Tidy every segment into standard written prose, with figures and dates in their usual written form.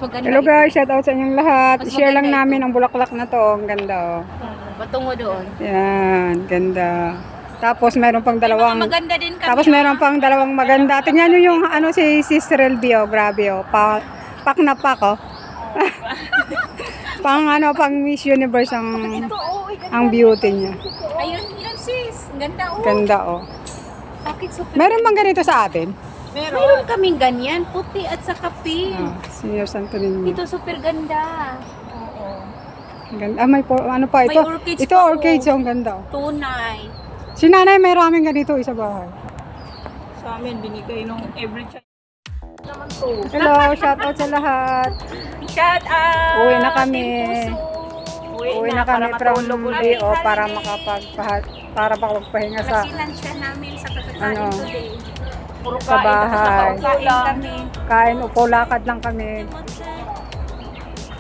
maganda. Hello guys, shout out sa inyong lahat. Mas Share lang maganda namin ang bulaklak na to. Ang ganda oh. Patungo doon. Yan, ganda. Tapos meron pang May mga dalawang maganda din kami. Tapos meron pang dalawang maganda. Tingnan nyo yung ano si Sister Elvie oh, grabe oh. Pak na pak oh. Pang ano, pang Miss Universe ang beauty niya. Ayun, yun sis. Ganda oh. Ganda oh. Bakit super? Meron bang ganito sa atin? Meron kaming ganyan, puti at saka pink. Senior Santo Niño. Ito super ganda. Oo. Ganda. Ah, ano pa ito? May orchids Ito pa, orchids oh, ang ganda oh. Tunay. Si nanay may raming ganito isa bahay. Sa amin, binigay nung every child. Naman to. Hello, shout out sa lahat. Shout out! Uwi na kami. Uwi na kami from BO para para makapagpahinga sa Nagsilansya namin sa kakakain ano, today. Puro sa bahay. Kain kami. Kain, upo, lakad lang kami.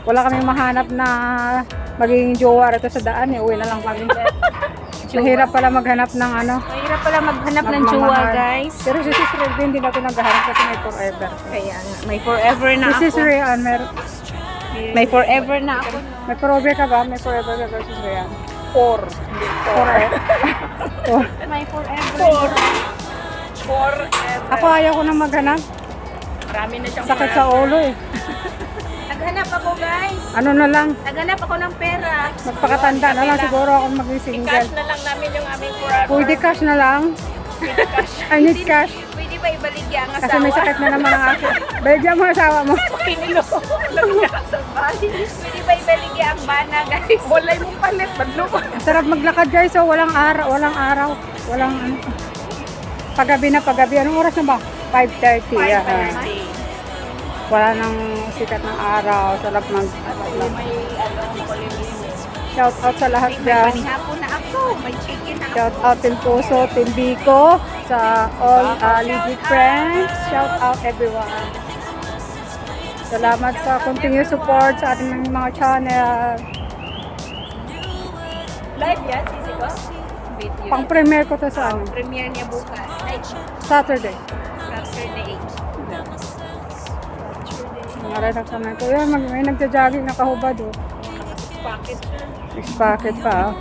Wala kami mahanap na magiging jowa rito sa daan eh. Uwi na lang kami. Mahirap pala maghanap ng ano. Mahirap pala maghanap ng jowa, magmamahal. guys. Pero si Sis Red hindi na ito naghahanap kasi may forever. Kaya nga, may forever na Si Sis ako. Rian, May forever na ako. may forever ka ba? May forever ka ba, Sis Rian? May forever. Forever. Ako ayaw ko na maghanap. Marami na siyang Sakit sa ulo eh. Naghanap ako, guys. Ano na lang, Naghanap ako ng pera. magpakatanda na lang siguro ako maging single. I-cash na lang namin yung aming forever. Pwede cash na lang. I need cash. Pwede ba ibaligya ang asawa? Kasi may sakit na naman ang akin. Baligyan mo ang asawa mo. Pinilo. Pwede ba ibaligya ang bana, guys? Walay mong palit. Badlo ko. Sarap maglakad guys. So, walang araw. Walang ano. Paggabi na paggabi. Anong oras na ba? 5:30. Yeah. Wala nang sikat ng araw. Sarap mag... May makulimlim. Shout out sa lahat May dyan. panihapon na ako. May chicken na ako. Shout out Team Puso, Team Biko, sa all legit friends. Shout out everyone. Salamat sa continuous support sa ating mga channel. Live yan, sisi ko? Video. Pang-premiere ko to sa ano, Premiere niya bukas. Ay, Saturday. Saturday. Nararak sa mga kuya, may nagja-jogging na kahubad oh. Pocket. Six packet pa oh.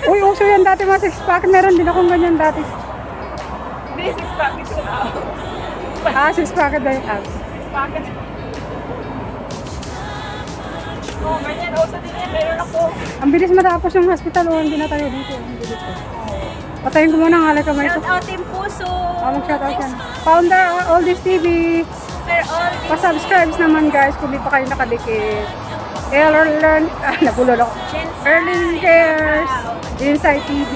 Uy, uso yan dati mga six packet. Meron din akong ganyan dati. Hindi, 6 pockets ko na. Six packet ba yung abs? Pocket. Oh, ganyan. Uso din yan. Meron ako. Ang bilis matapos yung hospital oh. Hindi na tayo dito. Ang bilis oh. Patayin ko muna ang halay kamay ko. Shout out Team Puso. Mag-shout out yan. Founder, Oldies TV. Sir Ollie. Pa-subscribe naman guys kung di pa kayo nakadikit. Nabulol ako. Erling Cares, Inside TV,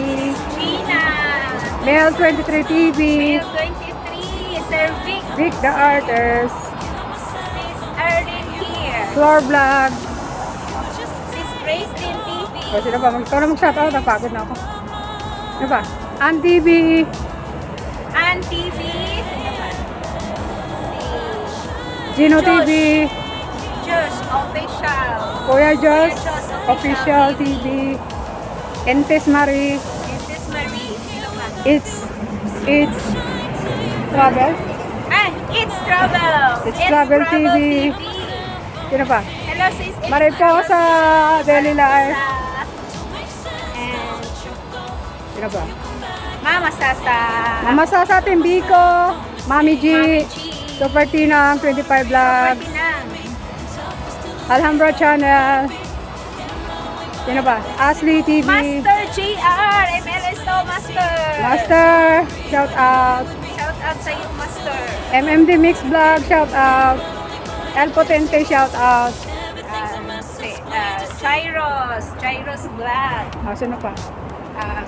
Gina. Mel 23 TV, Mel 23. Sir Vic. Vic the Artist, Sis Erlin here. Floor Vlog. Sis Grace din TV. O sino ba? Ikaw na mag-shout out. Napagod na ako. Ano ba? Ann TV, Ann TV. Sino ba? Gino Josh. TV, Josh Official. Kuya Jos, Josh Official TV, Entes Marie, Mrs. Marie. Sino ba? It's Travel. Ah, It's Travel. It's Travel TV. Sino pa? Hello sis. It's Marid po ako sa Daily Life. And Sino ba? Mama Sasa. Mama Sasa, Team Biko, Mami G, Mami G. Super Tinang, 25 Vlogs, Pinang. Alhambra Channel. Sino ba? Ashley TV, Master JR. MLSO Master. Master, shout out. Shout out sa iyo, Master. MMD Mix Vlog, shout out. El Potente, shout out. Chiros Vlog. Sino pa? Ah,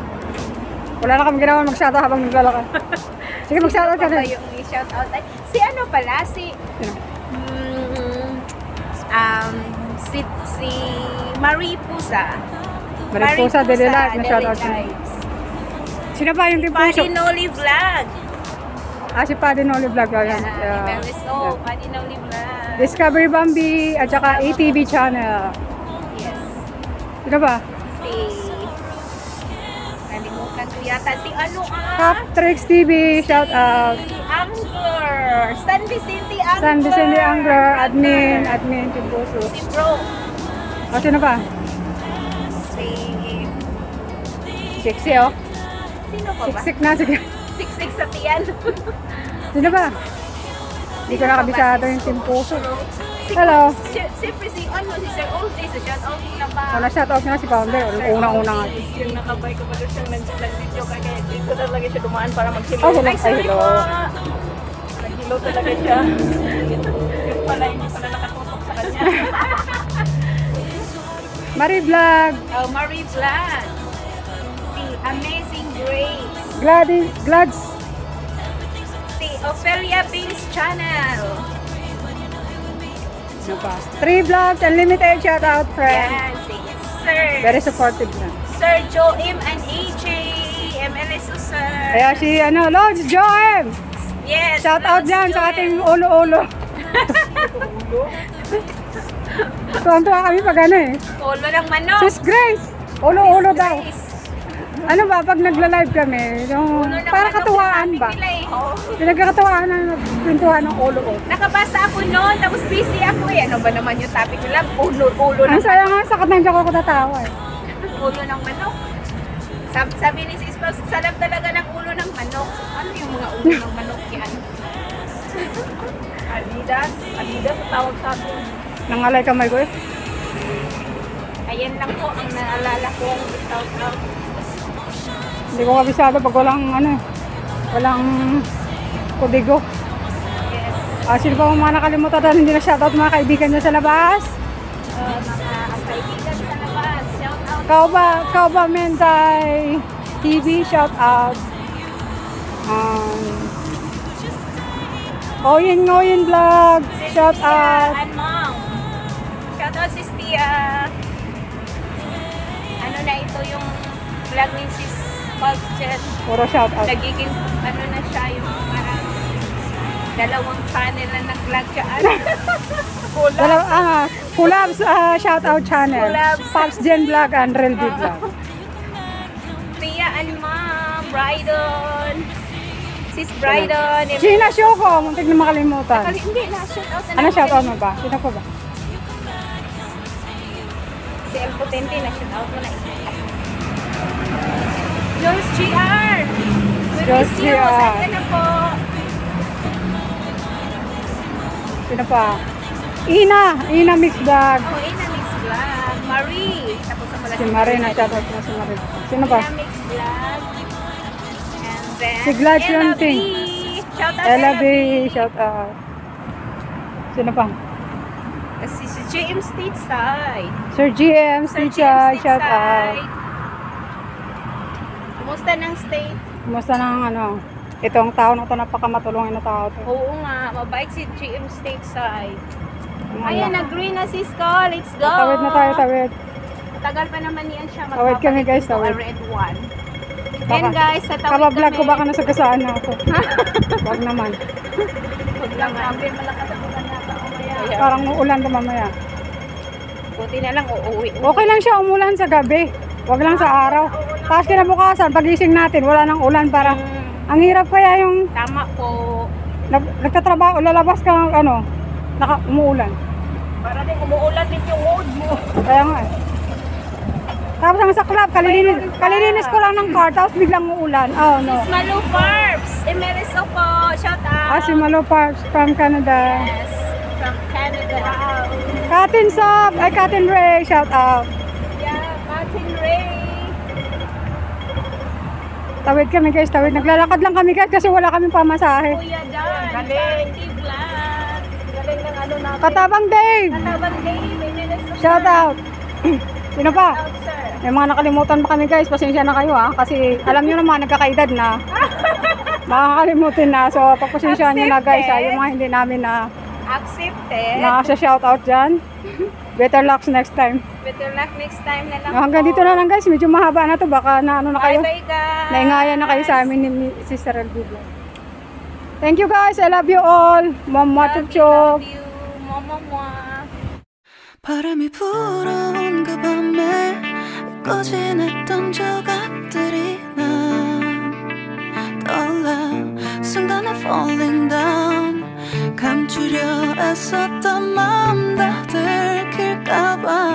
Wala na kami ginawa mag-shout out habang naglalakad. Sige, mag-shout out ka pa ba na. yung i-shout out? Ay, si ano pala? Si si Marie Pusa. Marie Pusa, Daily Life, na shout out. Sino pa yung Team Puso? Padinoli Vlog. Si Padinoli Vlog. Yan. MLSO, Padinoli Vlog. Discovery Bambi at saka ATV Channel. Yes. Sino ba? Si nalimutan ko yata si ano Top Tricks TV, shout out. Angler. San Vicente Angler. San Vicente Angler, admin, Team Puso. Si Bro. O, sino ba? Si... Sexy, oh. Sino pa ba? Siksik na, sige. Siksik sa tiyan. Sino ba? Hindi ko nakabisado yung Team Puso. Hello. Siyempre si Sir Oldie. So shout out mo na ba? O, na-shoutout na si Founder. Unang-una nga. Yung nakabay ko pa doon siyang nag-video. Kaya dito talaga siya dumaan para mag-hello. Oh, hello. Ay, sorry Ay, hello. po. Nag-hello talaga siya. Yung pala, hindi pala nakatutok sa kanya. Marie Vlog. Oh, Marie Vlog. Si Amazing Grace. Glads. Si Ophelia Bing's Channel. Ano pa? 3 Vlogs, Unlimited. Shoutout, friend. Yan, si Sir. Very supportive na. Sir Joem and AJ. MLS Sir. Kaya si, Lods Joem. Yes. Shoutout Lods dyan sa Joem. ating ulo-ulo. Tuwan-tuwa kami pag Ulo ng manok. Sis Grace, ulo-ulo daw. Grace. Ano ba, pag nagla-live kami, yung Ulo ng para manok katuwaan yung ba? aming nila eh. Oh. Pinagkakatuwaan na nagpintuhan ng ulo-ulo. Nakabasa ako noon, tapos busy ako eh. Ano ba naman yung topic nila? Ulo Ang ng saya nga, sakat ng joke ako tatawa eh. ulo ng manok. Sabi ni Sis Paul, sarap talaga ng ulo ng manok. So, ano yung mga ulo ng manok yan? Adidas ang tawag sa akin. Nangalay kamay ko eh. Ayan lang po ang naalala kong shout out. Hindi ko kabisado pag walang kudigo. Yes. Sino pa mga nakalimutan na hindi na shoutout mga kaibigan niya sa labas? Mga kaibigan sa labas, shout out. Kau ba Menday TV, shoutout. Ngoyin Vlog, shoutout. And Mom. Shout out Sis Tia. Ano na ito yung vlog ni Sis Pulse Chat. Puro shoutout. Nagiging ano na siya yung parang dalawang channel na nag-vlog siya. Collabs shoutout channel. Collabs. Pops Jen Vlog and Real B Vlog. Tia and Mom, Brydon. Sis Brydon. Gina Shoko, muntik na makalimutan. Hindi na, shout out na Ano naman. shoutout mo ba? Sino ko ba? Si El Potente na shout out mo na ito. Joyce GR. We Joyce miss you. GR. Saan ka na po? Sino pa? Ina Mix Vlog. Oh, Ina Mix Vlog. Marie. Tapos na pala Si Marie na shoutout na si Marie. Sino pa? Ina Mix Vlog. And then, Si Glad Ella Yunting. B. Shout out Ella B, shoutout. Sino pa? Si JM Stateside. Sir GM, Sir Stitcha, James shoutout. Stateside. Kumusta ng state? Kumusta ng itong tao na ito, napakamatulungin na tao to. Oo nga, mabait si GM Stateside. Ang Ayan, ano. nag-green na si Skull. Let's go! Tawid na tayo, tawid. Tagal pa naman yan siya. Tawid kami, guys, Magpapalit tawid. ko, a red one. Baka- Yan guys, tatawid Kabablog ko kami. baka nasagasaan na ako. Wag naman. Huwag lang, grabe, malakas ang ulan yata. Umaya. Parang uulan to mamaya. Buti na lang, uuwi. Okay lang siya umulan sa gabi. Wag lang sa araw. Tapos kinabukasan, pagising natin, wala nang ulan para. Ang hirap kaya yung Tama po. nagtatrabaho, lalabas ka umuulan. Para din umuulan din yung mood mo. Kaya nga eh. Tapos ang saklap, kalilinis ko lang ng car, tapos biglang uulan. Oh no. Sis Malu Farms. Emeriso po. Shout out. Si Malo Parks from Canada. Yes. From Canada. Katin Ray, shout out. Yeah, Martin Ray. Tawid kami guys, tawid. Naglalakad lang kami guys kasi wala kaming pamasahe. Kuya Dan. Galing. Vlog. Galing ng ano natin. Katabang Dave, Katabang Day. Emeriso. shout out. Sino pa? Shout out, sir. May mga nakalimutan pa kami guys, pasensya na kayo kasi alam nyo naman, nagkakaedad na. Makakalimutin na, so pagpasensyahan nyo na guys, yung mga hindi namin na Accepted. shoutout dyan. Better luck next time. Better luck next time na lang Hanggang dito na lang guys, medyo mahaba na to, baka na na kayo. Bye bye guys. Naingayan na kayo sa amin ni Sister LB Vlog. Thank you guys, I love you all. Mama chup chup. Love you. Mama. 바람이 불어온 그 밤에 꺼진했던 조각들이 난 떠올라 순간에 falling 감추려 애썼던 마음 다 들킬까봐